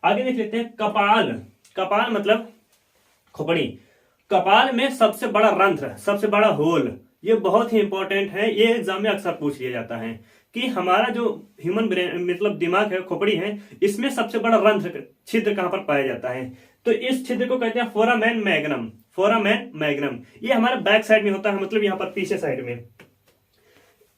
आगे देख लेते हैं कपाल। कपाल मतलब खोपड़ी। कपाल में सबसे बड़ा रंध्र, सबसे बड़ा होल, ये बहुत ही इंपॉर्टेंट है। ये एग्जाम में अक्सर पूछ लिया जाता है कि हमारा जो ह्यूमन ब्रेन मतलब दिमाग है, खोपड़ी है, इसमें सबसे बड़ा रंध्र छिद्र कहां पर पाया जाता है? तो इस छिद्र को कहते हैं फोरामेन मैग्नम। फोरामेन मैग्नम ये हमारे बैक साइड में होता है, मतलब यहाँ पर पीछे साइड में।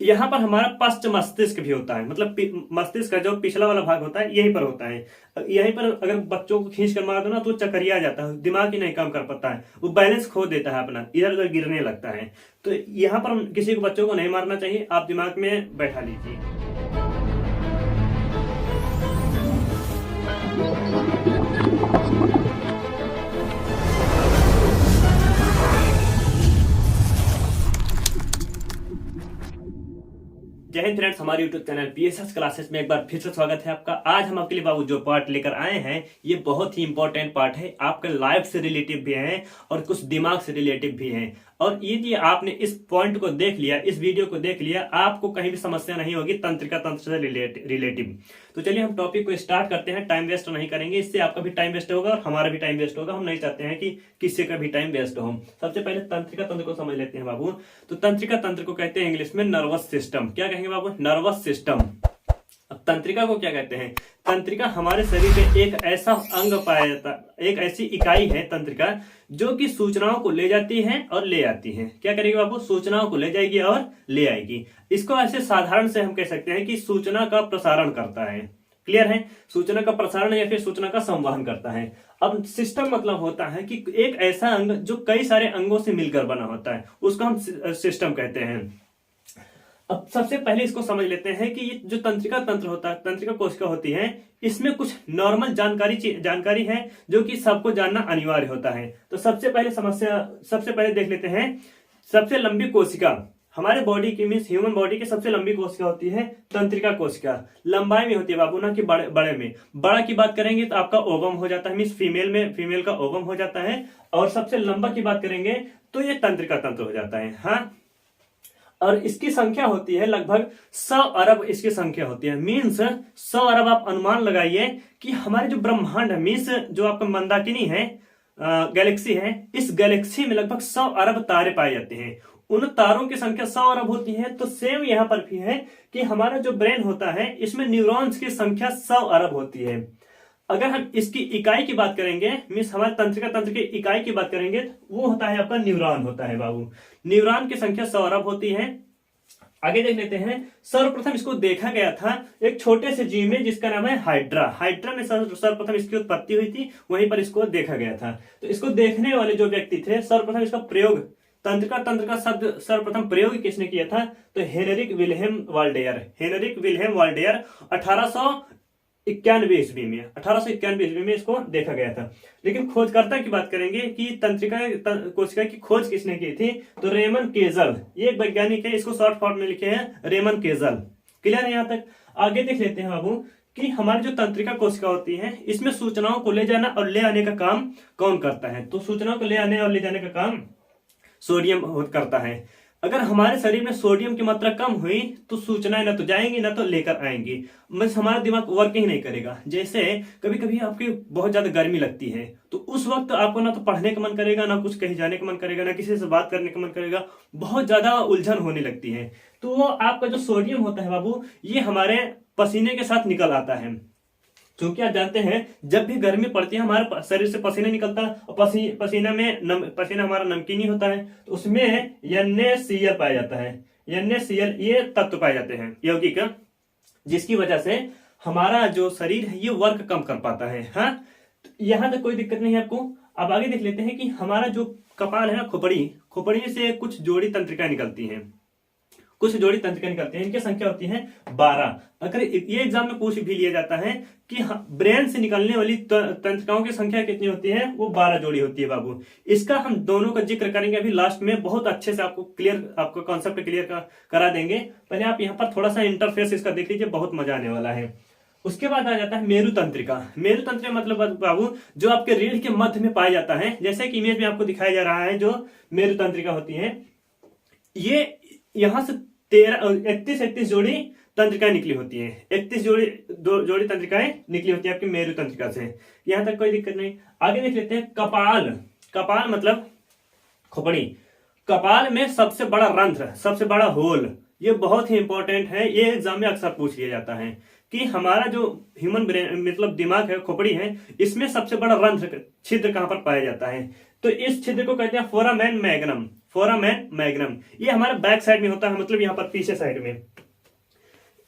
यहाँ पर हमारा पश्च मस्तिष्क भी होता है, मतलब मस्तिष्क का जो पिछला वाला भाग होता है यहीं पर होता है। यहीं पर अगर बच्चों को खींच कर मार दो ना तो चकरिया जाता है, दिमाग ही नहीं काम कर पाता है, वो बैलेंस खो देता है अपना, इधर उधर गिरने लगता है। तो यहाँ पर किसी को बच्चों को नहीं मारना चाहिए, आप दिमाग में बैठा लीजिए। जय हिंद फ्रेंड्स, हमारे यूट्यूब चैनल पीएसएस क्लासेस में एक बार फिर से स्वागत है आपका। आज हम आपके लिए बाबू जो पार्ट लेकर आए हैं ये बहुत ही इंपॉर्टेंट पार्ट है, आपके लाइफ से रिलेटिव भी है और कुछ दिमाग से रिलेटिव भी है। और यदि आपने इस पॉइंट को देख लिया, इस वीडियो को देख लिया, आपको कहीं भी समस्या नहीं होगी तंत्रिका तंत्र से रिलेटिव। तो चलिए हम टॉपिक को स्टार्ट करते हैं, टाइम वेस्ट नहीं करेंगे, इससे आपका भी टाइम वेस्ट होगा और हमारा भी टाइम वेस्ट होगा। हम नहीं चाहते हैं कि किसी का भी टाइम वेस्ट हो। सबसे पहले तंत्रिका तंत्र को समझ लेते हैं बाबू। तो तंत्रिका तंत्र को कहते हैं इंग्लिश में नर्वस सिस्टम। क्या कहेंगे बाबू? Nervous system. अब तंत्रिका को क्या कहते हैं? तंत्रिका हमारे शरीर में एक ऐसा अंग पाया जाता, एक ऐसी इकाई है तंत्रिका जो कि सूचनाओं को ले जाती है और ले आती है। क्या करेगी बाबू? सूचनाओं को ले जाएगी और ले आएगी। इसको ऐसे साधारण से हम कह सकते हैं कि सूचना का प्रसारण करता है। क्लियर है? सूचना का प्रसारण या फिर सूचना का संवहन करता है। अब सिस्टम मतलब होता है कि एक ऐसा अंग जो कई सारे अंगों से मिलकर बना होता है, उसको हम सिस्टम कहते हैं। अब सबसे पहले इसको समझ लेते हैं कि ये जो तंत्रिका तंत्र होता है, तंत्रिका कोशिका होती है, इसमें कुछ नॉर्मल जानकारी है जो कि सबको जानना अनिवार्य होता है। तो सबसे पहले देख लेते हैं सबसे लंबी कोशिका हमारे बॉडी की मीन्स ह्यूमन बॉडी की सबसे लंबी कोशिका होती है तंत्रिका कोशिका। लंबाई में होती है बाबू, ना कि बड़े में। बड़ा की बात करेंगे तो आपका ओवम हो जाता है, मीन्स फीमेल का ओवम हो जाता है। और सबसे लंबा की बात करेंगे तो ये तंत्रिका तंत्र हो जाता है। हाँ, और इसकी संख्या होती है लगभग 100 अरब इसकी संख्या होती है। मीन्स 100 अरब आप अनुमान लगाइए कि हमारे जो ब्रह्मांड है, मीन्स जो आपका मंदाकिनी है, गैलेक्सी है, इस गैलेक्सी में लगभग 100 अरब तारे पाए जाते हैं। उन तारों की संख्या 100 अरब होती है। तो सेम यहाँ पर भी है कि हमारा जो ब्रेन होता है इसमें न्यूरॉन्स की संख्या 100 अरब होती है। अगर हम इसकी इकाई की बात करेंगे, मीन्स हमारे तंत्रिका तंत्र की इकाई की बात करेंगे, तो वो होता है आपका न्यूरॉन होता है बाबू। न्यूरॉन की संख्या 100 अरब होती है। आगे देख लेते हैं। सर्वप्रथम इसको देखा गया था एक छोटे से जीव में जिसका नाम है हाइड्रा। हाइड्रा में सर्वप्रथम इसकी उत्पत्ति हुई थी, वहीं पर इसको देखा गया था। तो इसको देखने वाले जो व्यक्ति थे, सर्वप्रथम इसका प्रयोग, तंत्रिका तंत्र का शब्द सर्वप्रथम प्रयोग किसने किया था? तो Heinrich Wilhelm Waldeyer. Heinrich Wilhelm Waldeyer 1891 ईस्वी में इसको देखा गया था। लेकिन खोजकर्ता की बात करेंगे कि तंत्रिका कोशिका की खोज किसने की थी? तो रेमन केजल, ये एक वैज्ञानिक है, इसको शॉर्ट फॉर्म में लिखे हैं रेमन केजल। क्लियर है यहाँ तक? आगे देख लेते हैं बाबू कि हमारी जो तंत्रिका कोशिका होती है इसमें सूचनाओं को ले जाना और ले आने का काम कौन करता है? तो सूचनाओं को ले आने और ले जाने का काम सोडियम करता है। अगर हमारे शरीर में सोडियम की मात्रा कम हुई तो सूचनाएं ना तो जाएंगी ना तो लेकर आएंगी, बस हमारा दिमाग वर्क ही नहीं करेगा। जैसे कभी कभी आपकी बहुत ज्यादा गर्मी लगती है तो उस वक्त आपको ना तो पढ़ने का मन करेगा, ना कुछ कहीं जाने का मन करेगा, ना किसी से बात करने का मन करेगा, बहुत ज्यादा उलझन होने लगती है। तो वो आपका जो सोडियम होता है बाबू, ये हमारे पसीने के साथ निकल आता है। क्योंकि आप जानते हैं जब भी गर्मी पड़ती है हमारे शरीर से पसीना निकलता है और पसीना हमारा नमकीनी होता है, तो उसमें NaCl पाया जाता है। NaCl ये तत्व पाए जाते हैं यौगिक, जिसकी वजह से हमारा जो शरीर है ये वर्क कम कर पाता है। हाँ, तो यहां तक कोई दिक्कत नहीं है आपको। अब आगे देख लेते हैं कि हमारा जो कपाल है ना, खोपड़ी से कुछ जोड़ी तंत्रिका निकलती हैं, इनकी संख्या होती है 12। अगर ये एग्जाम में पूछ भी लिया जाता है कि ब्रेन से निकलने वाली तंत्रिकाओं की संख्या कितनी होती है, वो 12 जोड़ी होती है बाबू। इसका हम दोनों का जिक्र करेंगे अभी लास्ट में, बहुत अच्छे से आपको कॉन्सेप्ट क्लियर करा देंगे। पहले आप यहाँ पर थोड़ा सा इंटरफेस इसका देख लीजिए, बहुत मजा आने वाला है। उसके बाद आ जाता है मेरु तंत्रिका। मेरु तंत्रिका मतलब बाबू जो आपके रीढ़ के मध्य में पाया जाता है, जैसे कि इमेज में आपको दिखाया जा रहा है जो मेरु तंत्रिका होती है। ये यहां से 31 जोड़ी तंत्रिकाएं निकली होती हैं, 31 जोड़ी तंत्रिकाएं निकली होती है आपकी मेरु तंत्रिका से। यहां तक कोई दिक्कत नहीं। आगे देख लेते हैं कपाल। कपाल मतलब खोपड़ी। कपाल में सबसे बड़ा रंध्र, सबसे बड़ा होल, ये बहुत ही इंपॉर्टेंट है, ये एग्जाम में अक्सर पूछ लिया जाता है कि हमारा जो ह्यूमन ब्रेन मतलब दिमाग है, खोपड़ी है, इसमें सबसे बड़ा रंध्र छिद्र कहां पर पाया जाता है? तो इस छिद्र को कहते हैं फोरामेन मैग्नम। फोरामेन मैग्नम ये हमारे बैक साइड में होता है, मतलब यहाँ पर पीछे साइड में।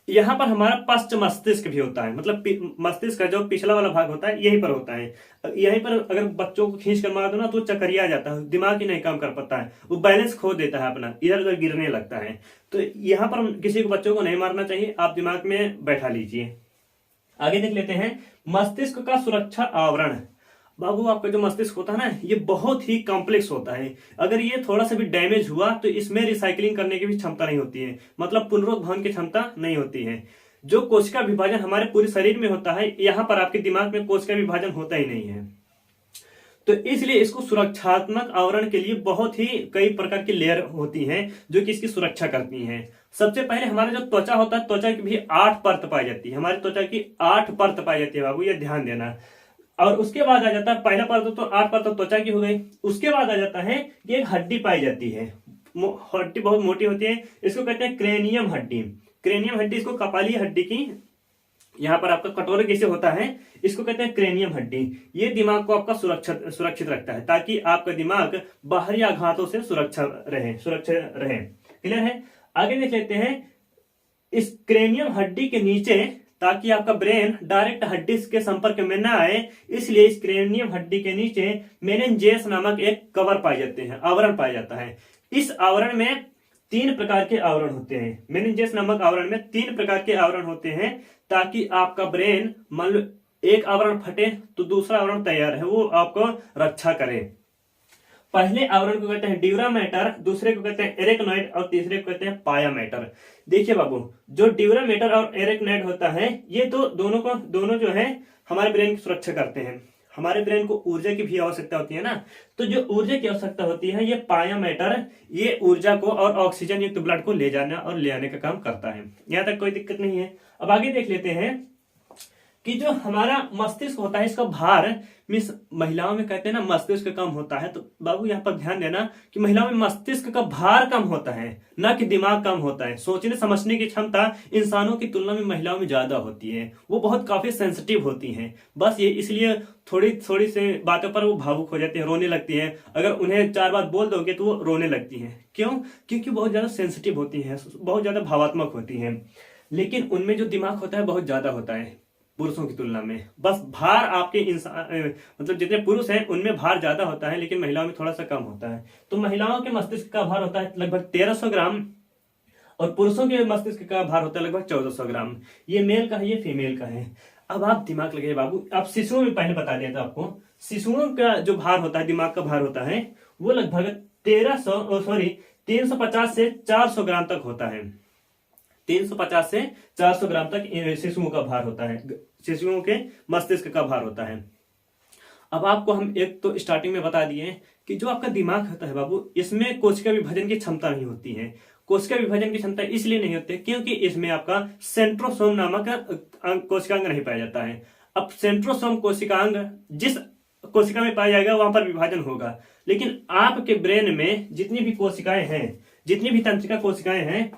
यहाँ पर हमारा पश्च मस्तिष्क भी होता है, मतलब मस्तिष्क का जो पिछला वाला भाग होता है यहीं पर होता है। यहीं पर अगर बच्चों को खींच कर मार दो ना तो चकरिया जाता है, दिमाग ही नहीं काम कर पाता है, वो बैलेंस खो देता है अपना, इधर उधर गिरने लगता है। तो यहाँ पर किसी को बच्चों को नहीं मारना चाहिए, आप दिमाग में बैठा लीजिए। आगे देख लेते हैं मस्तिष्क का सुरक्षा आवरण। बाबू आपका जो मस्तिष्क होता है ना, ये बहुत ही कॉम्प्लेक्स होता है। अगर ये थोड़ा सा भी डैमेज हुआ तो इसमें रिसाइकलिंग करने की भी क्षमता नहीं होती है, मतलब पुनरुत्थान की क्षमता नहीं होती है। जो कोशिका विभाजन हमारे पूरे शरीर में होता है, यहाँ पर आपके दिमाग में कोशिका विभाजन होता ही नहीं है। तो इसलिए इसको सुरक्षात्मक आवरण के लिए बहुत ही कई प्रकार की लेयर होती हैं जो कि इसकी सुरक्षा करती हैं। सबसे पहले हमारा जो त्वचा होता है, त्वचा की भी 8 परत पाई जाती है, हमारी त्वचा की 8 परत पाई जाती है बाबू, ये ध्यान देना। और उसके बाद आ जाता है, पहला परत तो 8 परत त्वचा की हो गई। उसके बाद आ जाता है कि एक हड्डी पाई जाती है, हड्डी बहुत मोटी होती है, इसको कहते हैं क्रेनियम हड्डी। क्रेनियम हड्डी, इसको कपाली हड्डी की, यहाँ पर आपका कटोरे कैसे होता है, इसको कहते हैं क्रेनियम हड्डी। ये दिमाग को आपका सुरक्षित रखता है, ताकि आपका दिमाग बाहरी आघातों से सुरक्षित रहे। क्लियर है? आगे देख लेते हैं इस क्रेनियम हड्डी के नीचे, ताकि आपका ब्रेन डायरेक्ट हड्डी के संपर्क में ना आए, इसलिए इस क्रेनियम हड्डी के नीचे मेनिंजेस नामक एक कवर पाए जाते हैं, आवरण पाया जाता है। इस आवरण में 3 प्रकार के आवरण होते हैं। मेनिंजेस नामक आवरण में 3 प्रकार के आवरण होते हैं, ताकि आपका ब्रेन, मान लो एक आवरण फटे तो दूसरा आवरण तैयार है, वो आपको रक्षा करे। पहले आवरण को कहते हैं ड्यूरा मैटर, दूसरे को कहते हैं एरेक्नॉइड और तीसरे को कहते हैं पाया मैटर। देखिए बाबू, जो ड्यूरा मैटर और एरेक्नॉइड होता है, ये तो दोनों जो है हमारे ब्रेन की सुरक्षा करते हैं। हमारे ब्रेन को ऊर्जा की भी आवश्यकता होती है ना, तो जो ऊर्जा की आवश्यकता होती है, ये पाया मैटर ये ऊर्जा को और ऑक्सीजन युक्त ब्लड को ले जाना और ले आने का काम करता है। यहां तक कोई दिक्कत नहीं है। अब आगे देख लेते हैं कि जो हमारा मस्तिष्क होता है, इसका भार, मीन्स महिलाओं में कहते हैं ना मस्तिष्क कम होता है, तो बाबू यहाँ पर ध्यान देना कि महिलाओं में मस्तिष्क का भार कम होता है, ना कि दिमाग कम होता है। सोचने समझने की क्षमता इंसानों की तुलना में महिलाओं में ज्यादा होती है, वो बहुत काफी सेंसिटिव होती हैं। बस ये इसलिए थोड़ी से बातों पर वो भावुक हो जाती है, रोने लगती है। अगर उन्हें 4 बात बोल दोगे तो वो रोने लगती है। क्यों? क्योंकि बहुत ज्यादा सेंसिटिव होती है, बहुत ज्यादा भावात्मक होती है। लेकिन उनमें जो दिमाग होता है बहुत ज्यादा होता है पुरुषों की तुलना में। बस भार आपके इंसान मतलब जितने पुरुष हैं उनमें भार ज्यादा होता है, लेकिन महिलाओं में थोड़ा सा कम होता है। तो महिलाओं के मस्तिष्क का भार होता है लगभग 1300 ग्राम और पुरुषों के मस्तिष्क का भार होता है लगभग 1400 ग्राम। ये मेल का है, ये फीमेल का है। अब आप दिमाग लगाइए बाबू, आप शिशुओं में पहले बता दिया था आपको, शिशुओं का जो भार होता है, दिमाग का भार होता है, वो लगभग 350 से 400 ग्राम तक होता है। 350 से 400 ग्राम तक शिशुओं का भार होता है, शिशुओं के मस्तिष्क का भार होता है। अब आपको हम एक तो स्टार्टिंग में बता दिए कि जो आपका दिमाग होता है बाबू, इसमें कोशिका विभाजन की क्षमता नहीं होती है। कोशिका विभाजन की क्षमता इसलिए नहीं होती क्योंकि इसमें आपका सेंट्रोसोम नामक कोशिकांग नहीं पाया जाता है। अब सेंट्रोसोम कोशिकांग जिस कोशिका में पाया जाएगा वहां पर विभाजन होगा, लेकिन आपके ब्रेन में जितनी भी कोशिकाएं हैं, जितनी भी तंत्रिका कोशिकाएं हैं,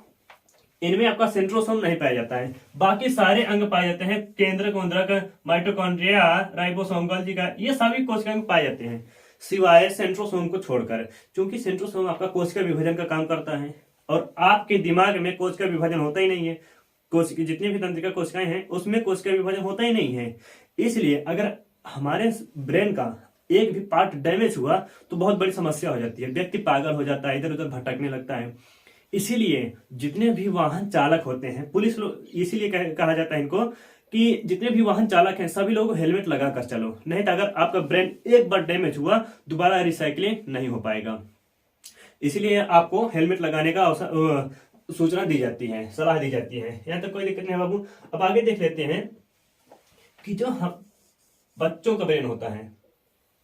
इनमें आपका सेंट्रोसोम नहीं पाया जाता है। बाकी सारे अंग पाए जाते हैं, केंद्रक, उंद्रक, माइटोकॉन्ड्रिया, राइबोसोम, गोल्जिका, ये सभी कोशिकाएं पाए जाते हैं सिवाय सेंट्रोसोम को छोड़कर। क्योंकि सेंट्रोसोम आपका कोशिका विभाजन का काम करता है और आपके दिमाग में कोशिका विभाजन होता ही नहीं है। कोशिका जितनी भी तंत्रिका कोशिकाएं हैं उसमें कोशिका विभाजन होता ही नहीं है। इसलिए अगर हमारे ब्रेन का एक भी पार्ट डैमेज हुआ तो बहुत बड़ी समस्या हो जाती है, व्यक्ति पागल हो जाता है, इधर उधर भटकने लगता है। इसीलिए जितने भी वाहन चालक होते हैं, पुलिस लोग, इसीलिए कहा जाता है इनको कि जितने भी वाहन चालक हैं सभी लोग हेलमेट लगा कर चलो, नहीं तो अगर आपका ब्रेन एक बार डैमेज हुआ दोबारा रिसाइकलिंग नहीं हो पाएगा। इसीलिए आपको हेलमेट लगाने का सूचना दी जाती है, सलाह दी जाती है। यहाँ तक कोई दिक्कत नहीं है बाबू। अब आगे देख लेते हैं कि जो हम बच्चों का ब्रेन होता है,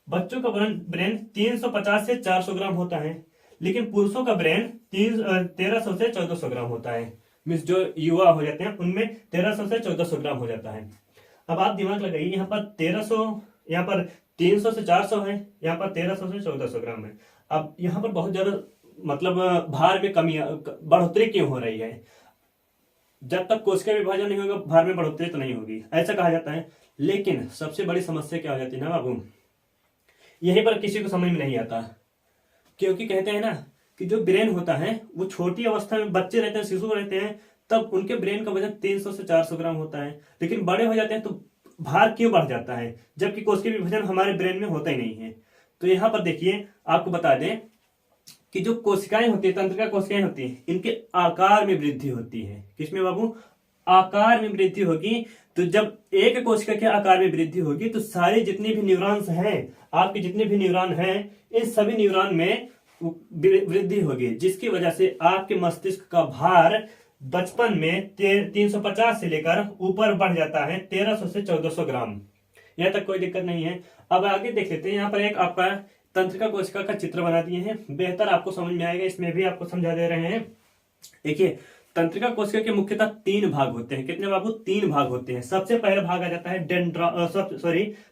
बच्चों का ब्रेन 350 से 400 ग्राम होता है, लेकिन पुरुषों का ब्रेन 1300 से 1400 ग्राम होता है। मीन्स जो युवा हो जाते हैं उनमें 1300 से 1400 ग्राम हो जाता है। अब आप दिमाग लगाइए, यहाँ पर 1300, यहाँ पर 300 से 400 है, यहाँ पर 1300 से 1400 ग्राम है। अब यहाँ पर बहुत ज्यादा मतलब भार में कमी, बढ़ोतरी क्यों हो रही है? जब तक कोशिका विभाजन नहीं होगा भार में बढ़ोतरी तो नहीं होगी, ऐसा कहा जाता है। लेकिन सबसे बड़ी समस्या क्या हो जाती है ना बाबू, यहीं पर किसी को समझ में नहीं आता। क्योंकि कहते हैं ना कि जो ब्रेन होता है वो छोटी अवस्था में बच्चे रहते हैं, शिशु रहते हैं, तब उनके ब्रेन का वजन 300 से 400 ग्राम होता है। लेकिन बड़े हो जाते हैं तो भार क्यों बढ़ जाता है, जबकि कोशिका विभाजन हमारे ब्रेन में होता ही नहीं है। तो यहाँ पर देखिए, आपको बता दें कि जो कोशिकाएं होती है, तंत्रिका कोशिकाएं होती हैं, इनके आकार में वृद्धि होती है। किसमें बाबू? आकार में वृद्धि होगी। तो जब एक कोशिका के आकार में वृद्धि होगी तो सारे जितने भी न्यूरॉन्स हैं, आपके जितने भी न्यूरॉन हैं, इन सभी न्यूरॉन में वृद्धि होगी, जिसकी वजह से आपके मस्तिष्क का भार बचपन में 350 से लेकर ऊपर बढ़ जाता है 1300 से 1400 ग्राम। यहाँ तक कोई दिक्कत नहीं है। अब आगे देख लेते हैं। यहाँ पर एक आपका तंत्रिका कोशिका का चित्र बना दिए हैं, बेहतर आपको समझ में आएगा, इसमें भी आपको समझा दे रहे हैं। देखिए, तंत्रिका कोशिका के मुख्यतः 3 भाग होते हैं। कितने बाबू? 3 भाग होते हैं। सबसे पहला भाग आ जाता है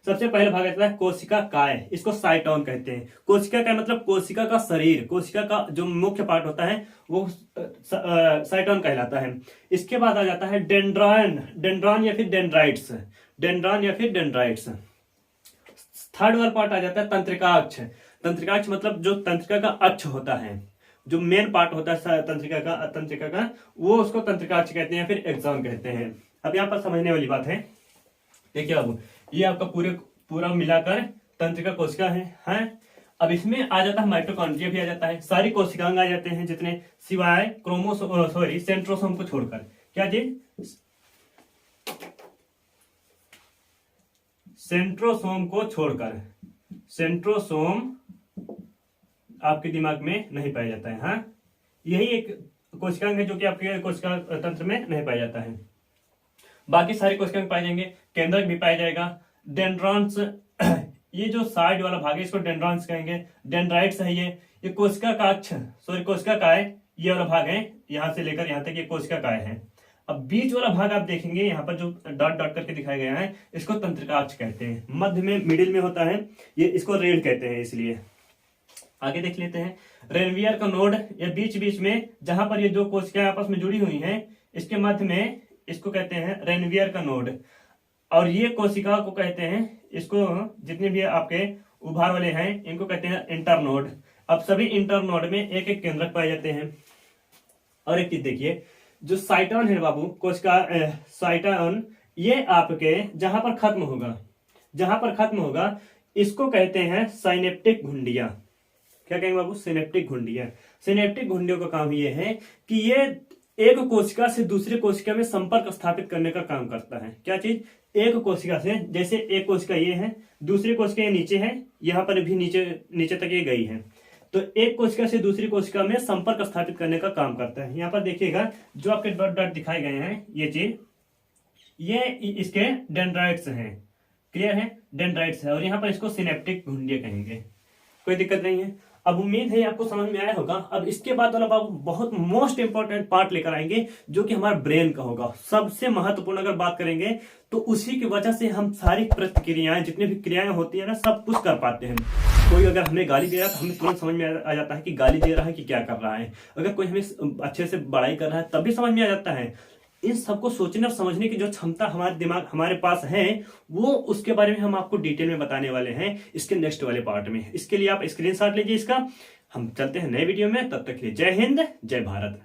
सबसे पहला भाग आ जाता है कोशिका काय, इसको साइटोन कहते हैं। कोशिका काय मतलब कोशिका का शरीर, कोशिका का जो मुख्य पार्ट होता है वो साइटोन कहलाता है। इसके बाद आ जाता है डेंड्रॉन या फिर डेंड्राइट्स। थर्ड वाला पार्ट आ जाता है तंत्रिकाक्ष। तंत्रिकाक्ष मतलब जो तंत्रिका का अक्ष होता है, जो मेन पार्ट होता है तंत्रिका का वो उसको तंत्रिकाक्ष कहते हैं या फिर एक्सॉन कहते हैं। अब यहाँ पर समझने वाली बात है, देखिए बाबू, ये आपका पूरा मिलाकर तंत्रिका कोशिका है। अब इसमें आ जाता है माइटोकॉन्ड्रिया भी आ जाता है, सारी कोशिकांग आ जाते हैं जितने, सिवाय सेंट्रोसोम को छोड़कर। क्या चीज? सेंट्रोसोम को छोड़कर। सेंट्रोसोम आपके दिमाग में नहीं पाया जाता है। हाँ, यही एक कोशिकांग है जो कि आपके कोशिका तंत्र में नहीं पाया जाता है। बाकी सारे कोशिकांग पाए जाएंगे, केंद्रक भी पाया जाएगा। डेंड्रॉन्स, ये जो साइड वाला भाग है इसको डेंड्रॉन्स कहेंगे। डेंड्राइट्स है ये कोशिका का अक्ष, कोशिका काय, ये वाला भाग है, यहां से लेकर यहां तक ये कोशिका काय है। अब बीच वाला भाग आप देखेंगे, यहाँ पर जो डॉट डॉट करके दिखाया गया है इसको तंत्रिकाक्ष कहते हैं। मध्य में, मिडिल में होता है ये, इसको रेड कहते हैं। इसलिए आगे देख लेते हैं। रेनवियर का नोड, या बीच में जहां पर ये दो कोशिकाएं आपस में जुड़ी हुई हैं, इसके मध्य में इसको कहते हैं रेनवियर का नोड। और ये कोशिका को कहते हैं, इसको जितने भी आपके उभार वाले हैं इनको कहते हैं इंटरनोड। अब सभी इंटरनोड में एक एक केंद्रक पाए जाते हैं। और एक चीज देखिए, जो साइटोन है बाबू, कोशिका साइटोन, ये आपके जहां पर खत्म होगा इसको कहते हैं साइनेप्टिक घुंडिया। क्या कहेंगे बाबू? सिनेप्टिक घुंडिया। सिनेप्टिक घुंडियों का काम ये है कि ये एक कोशिका से दूसरी कोशिका में संपर्क स्थापित करने का काम करता है। क्या चीज? एक कोशिका से, जैसे एक कोशिका ये है, दूसरी कोशिका ये नीचे है, यहाँ पर भी नीचे तक ये गई है, तो एक कोशिका से दूसरी कोशिका में संपर्क स्थापित करने का काम करता है। यहाँ पर देखिएगा जो आपके डॉट डॉट दिखाए गए हैं, ये चीज, ये इसके डेंड्राइट्स हैं। क्लियर है? डेंड्राइट्स है। और यहाँ पर इसको सिनेप्टिक घुंडिया कहेंगे। कोई दिक्कत नहीं है। अब उम्मीद है आपको समझ में आया होगा। अब इसके बाद वाला बाबू बहुत मोस्ट इंपॉर्टेंट पार्ट लेकर आएंगे जो कि हमारे ब्रेन का होगा, सबसे महत्वपूर्ण। अगर बात करेंगे तो उसी की वजह से हम सारी प्रतिक्रियाएं, जितनी भी क्रियाएं होती है ना, सब कुछ कर पाते हैं। कोई अगर हमें गाली दे रहा है तो हमें तुरंत समझ में आ जाता है कि गाली दे रहा है कि क्या कर रहा है। अगर कोई हमें अच्छे से बड़ाई कर रहा है तब भी समझ में आ जाता है। इन सबको सोचने और समझने की जो क्षमता हमारे पास है, वो उसके बारे में हम आपको डिटेल में बताने वाले हैं इसके नेक्स्ट वाले पार्ट में। इसके लिए आप स्क्रीनशॉट लीजिए इसका। हम चलते हैं नए वीडियो में, तब तक के लिए जय हिंद, जय भारत।